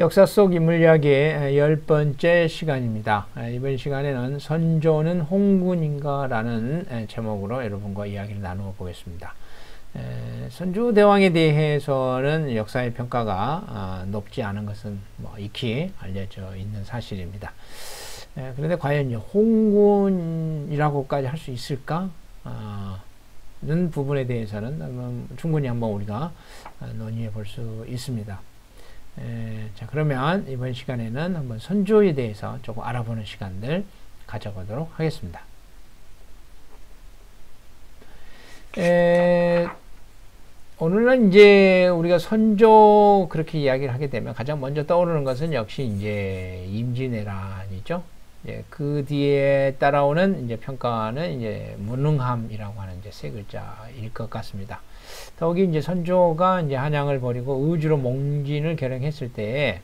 역사 속 인물 이야기의 10번째 시간입니다. 이번 시간에는 선조는 홍군인가 라는 제목으로 여러분과 이야기를 나누어 보겠습니다. 선조대왕에 대해서는 역사의 평가가 높지 않은 것은 익히 알려져 있는 사실입니다. 그런데 과연 홍군이라고까지 할 수 있을까? 는 부분에 대해서는 충분히 한번 우리가 논의해 볼 수 있습니다. 자, 그러면 이번 시간에는 한번 선조에 대해서 조금 알아보는 시간들 가져보도록 하겠습니다. 오늘은 이제 우리가 선조 그렇게 이야기를 하게 되면 가장 먼저 떠오르는 것은 역시 이제 임진왜란이죠. 그 뒤에 따라오는 이제 평가는 이제 무능함이라고 하는 이제 세 글자일 것 같습니다. 더욱이 이제 선조가 이제 한양을 버리고 의주로 몽진을 결행했을 때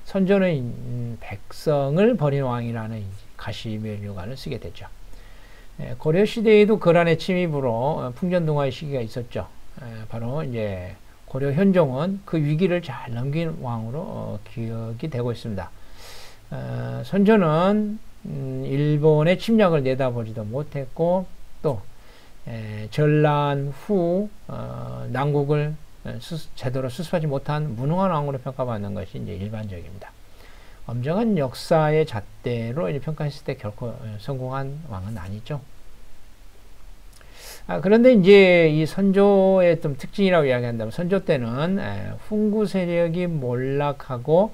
선조는 백성을 버린 왕이라는 가시면류관을 쓰게 됐죠. 고려 시대에도 거란의 침입으로 풍전등화의 시기가 있었죠. 바로 이제 고려 현종은 그 위기를 잘 넘긴 왕으로 기억이 되고 있습니다. 선조는 일본의 침략을 내다보지도 못했고 또 전란 후 난국을 제대로 수습하지 못한 무능한 왕으로 평가받는 것이 이제 일반적입니다. 엄정한 역사의 잣대로 이제 평가했을 때 결코 성공한 왕은 아니죠. 그런데 이제 이 선조의 좀 특징이라고 이야기한다면 선조 때는 훈구 세력이 몰락하고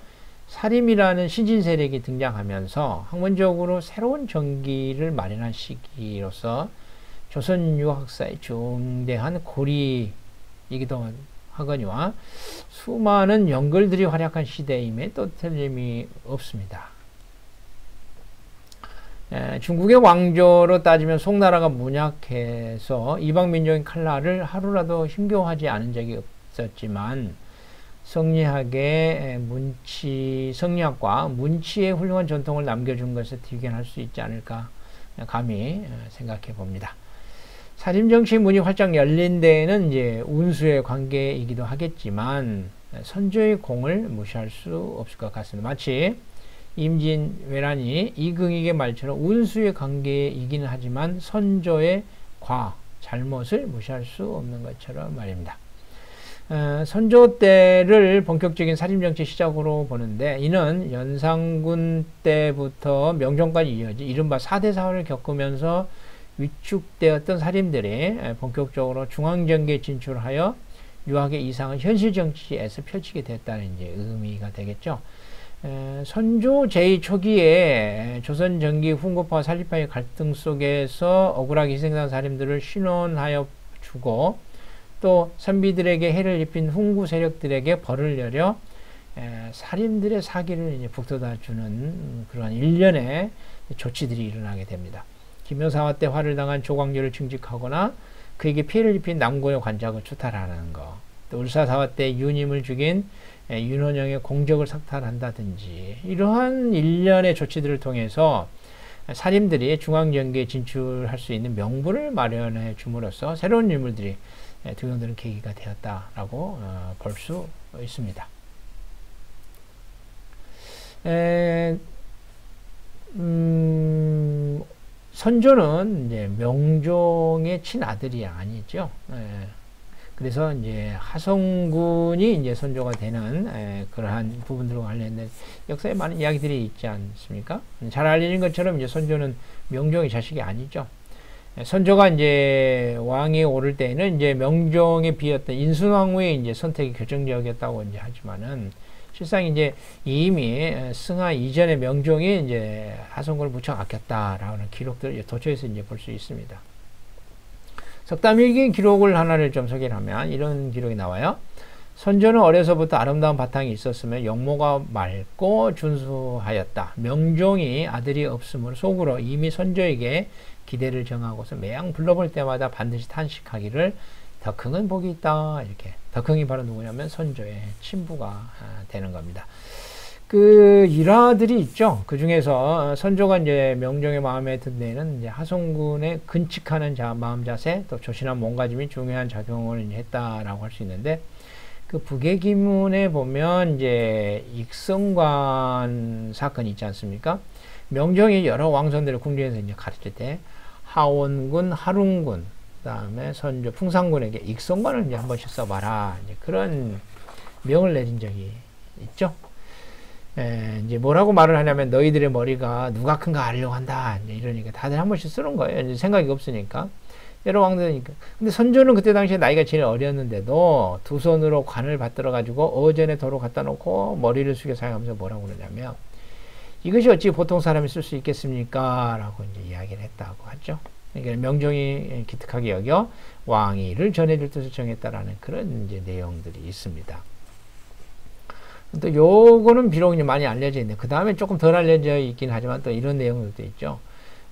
사림이라는 신진 세력이 등장하면서 학문적으로 새로운 정기를 마련한 시기로서 조선 유학사의 중대한 고리이기도 하거니와 수많은 연글들이 활약한 시대임에 또 틀림이 없습니다. 중국의 왕조로 따지면 송나라가 문약해서 이방민족인 칼라를 하루라도 힘겨워하지 않은 적이 없었지만 성리학과 문치의 훌륭한 전통을 남겨준 것을 티견할 수 있지 않을까 감히 생각해 봅니다. 사림정치 문이 활짝 열린 데에는 이제 운수의 관계이기도 하겠지만 선조의 공을 무시할 수 없을 것 같습니다. 마치 임진왜란이 이긍익의 말처럼 운수의 관계이기는 하지만 선조의 잘못을 무시할 수 없는 것처럼 말입니다. 선조 때를 본격적인 사림정치 시작으로 보는데 이는 연산군 때부터 명종까지 이어지 이른바 4대 사화를 겪으면서 위축되었던 사림들이 본격적으로 중앙정계에 진출하여 유학의 이상을 현실정치에서 펼치게 됐다는 이제 의미가 되겠죠. 선조 제2 초기에 조선정기 훈구파와 살림파의 갈등 속에서 억울하게 희생한 사림들을 신원하여 주고 또 선비들에게 해를 입힌 훈구 세력들에게 벌을 내려 살인들의 사기를 이제 북돋아 주는 그러한 일련의 조치들이 일어나게 됩니다. 김효사화 때 화를 당한 조광조를 징직하거나 그에게 피해를 입힌 남고의 관작을 추탈하는 것, 또 울사사화 때 윤임을 죽인 윤원영의 공적을 삭탈한다든지 이러한 일련의 조치들을 통해서 살인들이 중앙정계에 진출할 수 있는 명분을 마련해 줌으로써 새로운 인물들이 등용되는 계기가 되었다라고 볼 수 있습니다. 선조는 이제 명종의 친아들이 아니죠. 그래서 이제 하성군이 이제 선조가 되는 그러한 부분들과 관련된 역사에 많은 이야기들이 있지 않습니까? 잘 알려진 것처럼 이제 선조는 명종의 자식이 아니죠. 선조가 이제 왕에 오를 때에는 이제 명종에 비었던 인순왕후의 이제 선택이 결정적이었다고 이제 하지만은 실상 이제 이미 승하 이전에 명종이 이제 하성군을 무척 아꼈다라는 기록들을 도처에서 이제 볼 수 있습니다. 석담일기 기록을 하나를 좀 소개를 하면 이런 기록이 나와요. 선조는 어려서부터 아름다운 바탕이 있었으며 영모가 맑고 준수하였다. 명종이 아들이 없으므로 속으로 이미 선조에게 기대를 정하고서 매양 불러볼 때마다 반드시 탄식하기를 덕흥은 복이 있다. 이렇게. 덕흥이 바로 누구냐면 선조의 친부가 되는 겁니다. 그 일화들이 있죠. 그 중에서 선조가 이제 명종의 마음에 든 데는 이제 하성군의 근칙하는 마음 자세, 또 조신한 몸가짐이 중요한 작용을 했다라고 할 수 있는데 그 북예기문에 보면 이제 익성관 사건이 있지 않습니까? 명종이 여러 왕손들을 궁중에서 이제 가르칠 때 하원군, 하룬군, 그다음에 선조, 풍산군에게 익성관을 이제 한 번씩 써봐라. 이제 그런 명을 내린 적이 있죠. 이제 뭐라고 말을 하냐면 너희들의 머리가 누가 큰가 알려고 한다. 이제 이러니까 다들 한 번씩 쓰는 거예요. 이제 생각이 없으니까. 여러 왕들이니까. 근데 선조는 그때 당시에 나이가 제일 어렸는데도 두 손으로 관을 받들어 가지고 어전에 도로 갖다 놓고 머리를 숙여 사용하면서 뭐라고 그러냐면 이것이 어찌 보통 사람이 쓸 수 있겠습니까? 라고 이제 이야기를 했다고 하죠. 그러니까 명종이 기특하게 여겨 왕위를 전해줄 뜻을 정했다라는 그런 이제 내용들이 있습니다. 또 요거는 비록 이제 많이 알려져 있는데 그 다음에 조금 덜 알려져 있긴 하지만 또 이런 내용들도 있죠.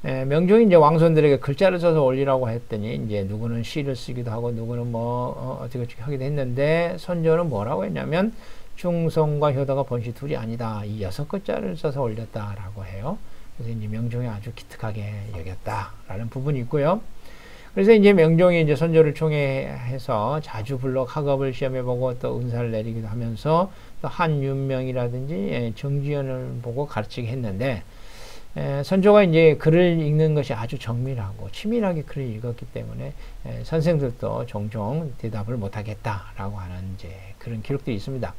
명종이 이제 왕손들에게 글자를 써서 올리라고 했더니 이제 누구는 시를 쓰기도 하고 누구는 뭐 어떻게 하기도 했는데 선조는 뭐라고 했냐면 중성과 효도가 번시 둘이 아니다. 이 6글자를 써서 올렸다라고 해요. 그래서 이제 명종이 아주 기특하게 여겼다라는 부분이 있고요. 그래서 이제 명종이 이제 선조를 총애해서 자주 불러 학업을 시험해보고 또 은사를 내리기도 하면서 또 한윤명이라든지 정지연을 보고 가르치게 했는데 선조가 이제 글을 읽는 것이 아주 정밀하고 치밀하게 글을 읽었기 때문에 선생들도 종종 대답을 못하겠다라고 하는 이제 그런 기록들이 있습니다.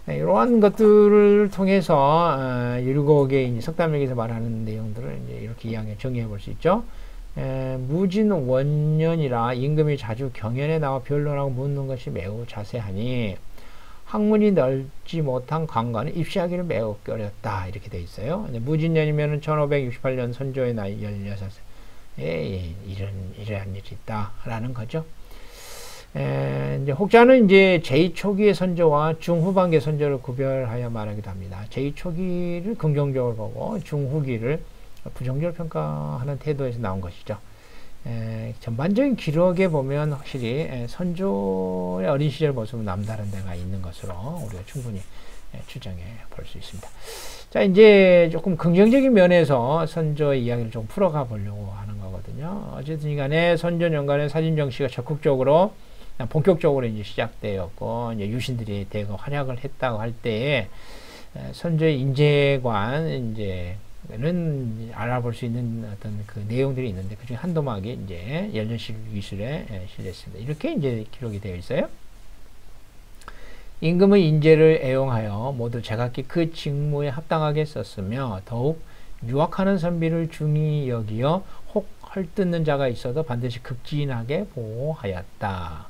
이러한 것들을 통해서 율곡의 석담일기에서 말하는 내용들을 이제 이렇게 이야기 정리해 볼 수 있죠. 무진 원년이라 임금이 자주 경연에 나와 변론하고 묻는 것이 매우 자세하니 학문이 넓지 못한 관관은 입시하기를 매우 어렵다. 이렇게 되어 있어요. 무진년이면 1568년 선조의 나이 16세. 이러한 일이 있다라는 거죠. 이제 혹자는 이제 제2초기의 선조와 중후반기의 선조를 구별하여 말하기도 합니다. 제2초기를 긍정적으로 보고 중후기를 부정적으로 평가하는 태도에서 나온 것이죠. 전반적인 기록에 보면 확실히 선조의 어린 시절 모습은 남다른 데가 있는 것으로 우리가 충분히 추정해 볼 수 있습니다. 자, 이제 조금 긍정적인 면에서 선조의 이야기를 좀 풀어가 보려고 하는 거거든요. 어쨌든 간에 선조 년간에 사진 정치가 적극적으로 본격적으로 이제 시작되었고 이제 유신들이 대거 활약을 했다고 할 때에 선조의 인재관 이제는 알아볼 수 있는 어떤 그 내용들이 있는데 그중에 한 도막이 이제 연년기술에 실렸습니다. 이렇게 이제 기록이 되어 있어요. 임금의 인재를 애용하여 모두 제각기 그 직무에 합당하게 썼으며 더욱 유학하는 선비를 중히 여기어 혹 헐뜯는 자가 있어도 반드시 급진하게 보호하였다.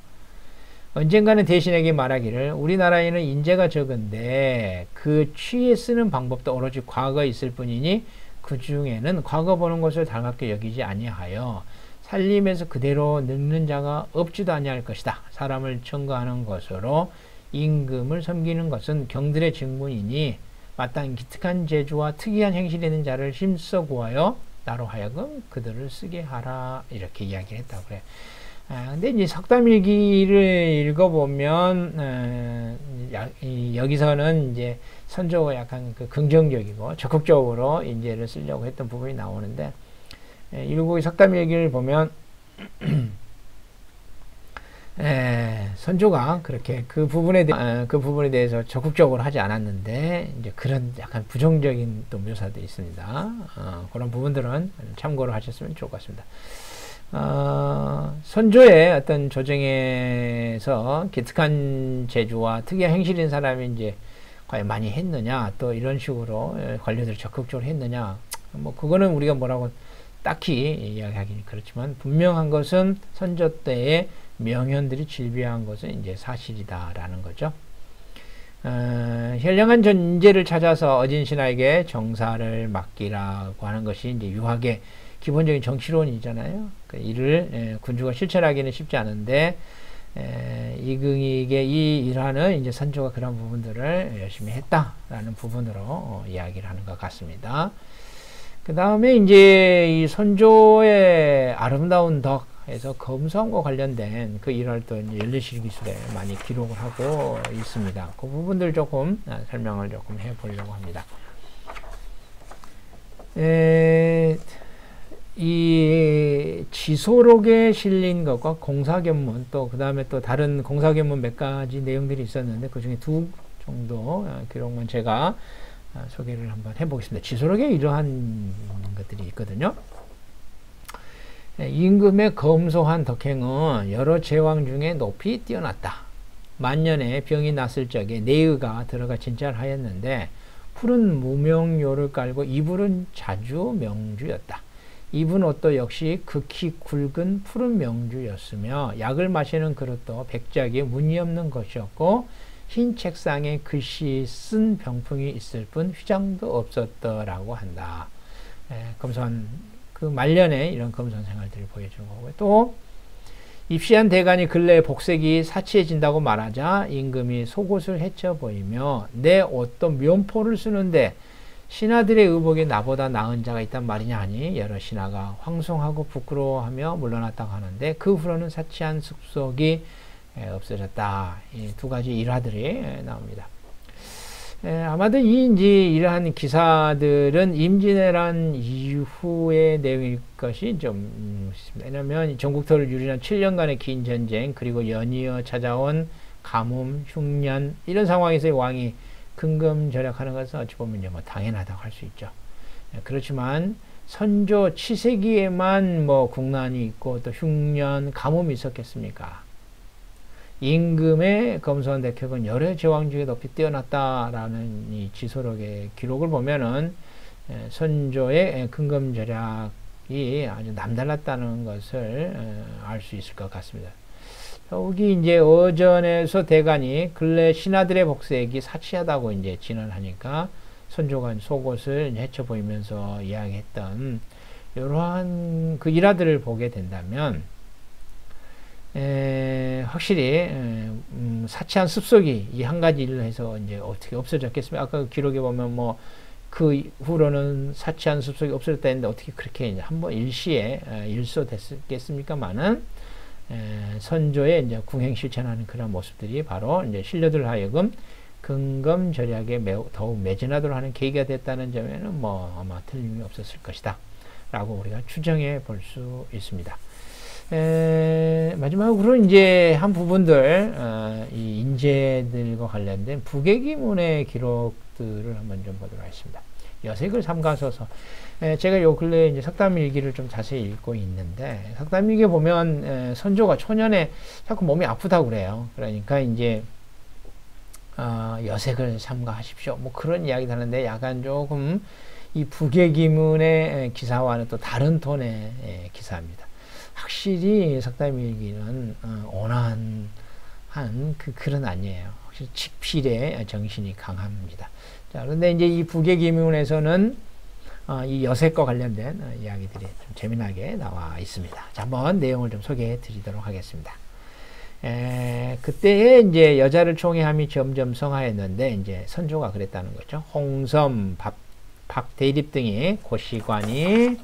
언젠가는 대신에게 말하기를 우리나라에는 인재가 적은데 그 취에 쓰는 방법도 오로지 과거에 있을 뿐이니 그 중에는 과거 보는 것을 달갑게 여기지 아니하여 살림에서 그대로 늙는 자가 없지도 아니할 것이다. 사람을 청구하는 것으로 임금을 섬기는 것은 경들의 직무이니 마땅히 기특한 재주와 특이한 행실이 있는 자를 힘써 구하여 나로 하여금 그들을 쓰게 하라. 이렇게 이야기를 했다고 그래요. 근데 이제 석담일기를 읽어보면, 여기서는 이제 선조가 약간 그 긍정적이고 적극적으로 인재를 쓰려고 했던 부분이 나오는데, 율곡의 석담일기를 보면, 선조가 그렇게 그 부분에 대해서 적극적으로 하지 않았는데, 이제 그런 약간 부정적인 또 묘사도 있습니다. 그런 부분들은 참고로 하셨으면 좋을 것 같습니다. 선조의 어떤 조정에서 기특한 재주와 특이한 행실인 사람이 이제 과연 많이 했느냐, 또 이런 식으로 관료들을 적극적으로 했느냐, 뭐 그거는 우리가 뭐라고 딱히 이야기하기는 그렇지만 분명한 것은 선조 때의 명현들이 질비한 것은 이제 사실이다라는 거죠. 현량한 전제를 찾아서 어진 신하에게 정사를 맡기라고 하는 것이 이제 유학의 기본적인 정치론이잖아요. 그 이를 군주가 실천하기는 쉽지 않은데 이긍이에게 이 일화는 이제 선조가 그런 부분들을 열심히 했다라는 부분으로 이야기를 하는 것 같습니다. 그 다음에 이제 이 선조의 아름다운 덕에서 검소함과 관련된 그 일화를 또 연례실기술에 많이 기록을 하고 있습니다. 그 부분들 조금 설명을 조금 해보려고 합니다. 이 지소록에 실린 것과 공사견문 또 그 다음에 또 다른 공사견문 몇 가지 내용들이 있었는데 그 중에 두 정도 기록만 제가 소개를 한번 해보겠습니다. 지소록에 이러한 것들이 있거든요. 임금의 검소한 덕행은 여러 제왕 중에 높이 뛰어났다. 만년에 병이 났을 적에 내의가 들어가 진찰하였는데 푸른 무명요를 깔고 이불은 자주 명주였다. 입은 옷도 역시 극히 굵은 푸른 명주였으며 약을 마시는 그릇도 백작에 무늬 없는 것이었고 흰 책상에 글씨 쓴 병풍이 있을 뿐 휘장도 없었더라고 한다. 검소한 그 말년에 이런 검소한 생활들을 보여주는 거고요. 또 입시한 대간이 근래 복색이 사치해진다고 말하자 임금이 속옷을 헤쳐 보이며 내 옷도 면포를 쓰는데 신하들의 의복에 나보다 나은 자가 있단 말이냐 하니 여러 신하가 황송하고 부끄러워하며 물러났다고 하는데 그 후로는 사치한 습속이 없어졌다. 이 두 가지 일화들이 나옵니다. 아마도 이러한 기사들은 임진왜란 이후의 내용일 것이 좀 있습니다. 왜냐하면 전국토를 유린한 7년간의 긴 전쟁 그리고 연이어 찾아온 가뭄, 흉년 이런 상황에서 왕이 근검절약하는 것은 어찌 보면 뭐 당연하다고 할 수 있죠. 그렇지만 선조 7세기에만 뭐 국난이 있고 또 흉년, 가뭄이 있었겠습니까? 임금의 검소한 덕행은 여러 제왕 중에 높이 뛰어났다라는 이 지소록의 기록을 보면은 선조의 근검절약이 아주 남달랐다는 것을 알 수 있을 것 같습니다. 여기 이제 어전에서 대간이 근래 신하들의 복색이 사치하다고 이제 진언하니까 선조가 속옷을 헤쳐 보이면서 이야기했던 이러한 그 일화들을 보게 된다면 확실히 사치한 습속이 이 한 가지 일로 해서 이제 어떻게 없어졌겠습니까? 아까 그 기록에 보면 뭐 그 후로는 사치한 습속이 없어졌다 했는데 어떻게 그렇게 이제 한번 일시에 일소됐겠습니까만은 선조의 이제 궁행 실천하는 그런 모습들이 바로 이제 신료들 하여금 근검절약에 더욱 매진하도록 하는 계기가 됐다는 점에는 뭐 아마 틀림이 없었을 것이다 라고 우리가 추정해 볼 수 있습니다. 마지막으로 이제 한 부분들 이 인재들과 관련된 부계기문의 기록들을 한번 좀 보도록 하겠습니다. 여색을 삼가서서 제가 요 근래에 이제 석담일기를 좀 자세히 읽고 있는데 석담일기에 보면 선조가 초년에 자꾸 몸이 아프다고 그래요. 그러니까 이제 여색을 삼가하십시오. 뭐 그런 이야기도 하는데 약간 조금 이 부계기문의 기사와는 또 다른 톤의 기사입니다. 확실히 석담일기는 온화한 그런 아니에요. 확실히 직필의 정신이 강합니다. 자, 그런데 이제 이 부계기문에서는 이 여색과 관련된 이야기들이 좀 재미나게 나와 있습니다. 자, 한번 내용을 좀 소개해 드리도록 하겠습니다. 그때에 이제 여자를 총애함이 점점 성하였는데 이제 선조가 그랬다는 거죠. 홍섬, 박대립 등이 고시관이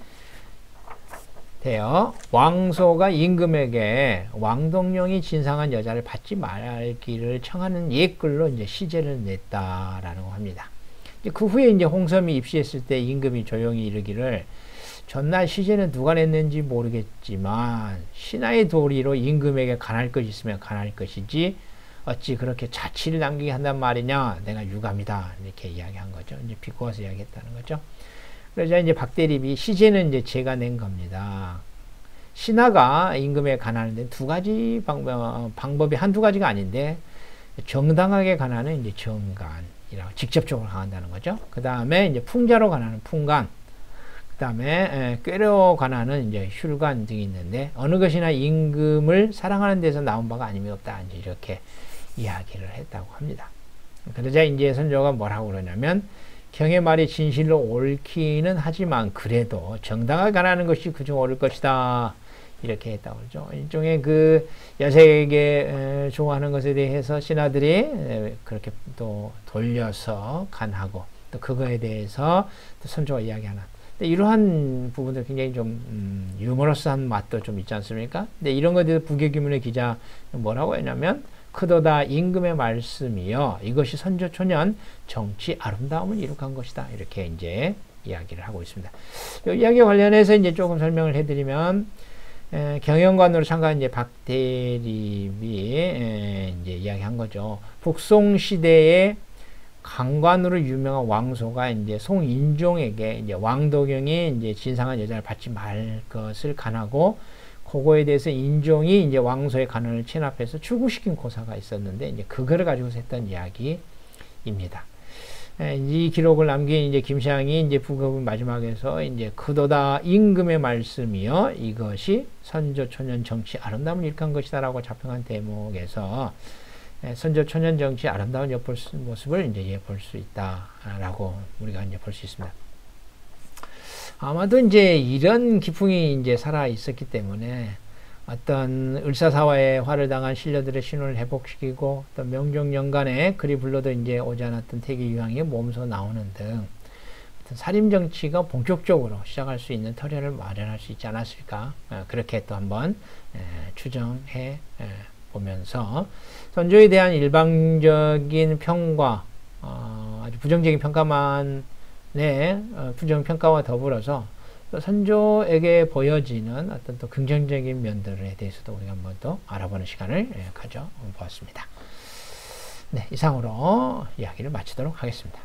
되어 왕소가 임금에게 왕동령이 진상한 여자를 받지 말기를 청하는 옛글로 이제 시제를 냈다라는 거 합니다. 그 후에 이제 홍섬이 입시했을 때 임금이 조용히 이르기를 전날 시제는 누가 냈는지 모르겠지만 신하의 도리로 임금에게 간할 것이 있으면 간할 것이지 어찌 그렇게 자치를 남기게 한단 말이냐 내가 유감이다 이렇게 이야기한 거죠. 이제 비꼬아서 이야기했다는 거죠. 그러자 이제 박대립이 시제는 이제 제가 낸 겁니다. 신하가 임금에 간하는데 두 가지 방법이 한두 가지가 아닌데 정당하게 간하는 이제 정간이라고 직접적으로 강한다는 거죠. 그 다음에 이제 풍자로 간하는 풍간, 그 다음에 꾀로 간하는 이제 휼간 등이 있는데 어느 것이나 임금을 사랑하는 데서 나온 바가 아님이 없다. 이제 이렇게 이야기를 했다고 합니다. 그러자 이제 선조가 뭐라고 그러냐면 경의 말이 진실로 옳기는 하지만 그래도 정당하게 간하는 것이 그중 옳을 것이다. 이렇게 했다고 그러죠. 일종의 그 여색에게 좋아하는 것에 대해서 신하들이 그렇게 또 돌려서 간하고 또 그거에 대해서 또 선조가 이야기하는. 근데 이러한 부분들 굉장히 좀 유머러스한 맛도 좀 있지 않습니까? 근데 이런 것에 대해서 부계기문의 기자 뭐라고 했냐면 크도다 임금의 말씀이여 이것이 선조 초년 정치 아름다움을 이룩한 것이다. 이렇게 이제 이야기를 하고 있습니다. 이 이야기와 관련해서 이제 조금 설명을 해드리면, 경영관으로 참가한 이제 박대립이 이제 이야기한 거죠. 북송 시대에 강관으로 유명한 왕소가 이제 송인종에게 이제 왕도경이 이제 진상한 여자를 받지 말 것을 간하고, 그거에 대해서 인종이 이제 왕소의 간언을 체납해서 출국시킨 고사가 있었는데, 이제 그거를 가지고서 했던 이야기입니다. 이 기록을 남긴 이제 김시향이 이제 부급은 마지막에서 이제 그도다 임금의 말씀이여 이것이 선조초년 정치 아름다움을 일컫은 것이다라고 자평한 대목에서 선조초년 정치 아름다운 엿볼 모습을 이제 볼 수 있다라고 우리가 이제 볼 수 있습니다. 아마도 이제 이런 기풍이 이제 살아 있었기 때문에 어떤 을사사화에 화를 당한 신료들의 신혼을 회복시키고, 또 명종연간에 그리 불러도 이제 오지 않았던 태기유황이 몸소 나오는 등 살인 정치가 본격적으로 시작할 수 있는 터전을 마련할 수 있지 않았을까, 그렇게 또 한번 추정해 보면서 선조에 대한 일방적인 평가, 아주 부정적인 평가만의 부정평가와 더불어서 선조에게 보여지는 어떤 또 긍정적인 면들에 대해서도 우리가 한번 또 알아보는 시간을 가져보았습니다. 네, 이상으로 이야기를 마치도록 하겠습니다.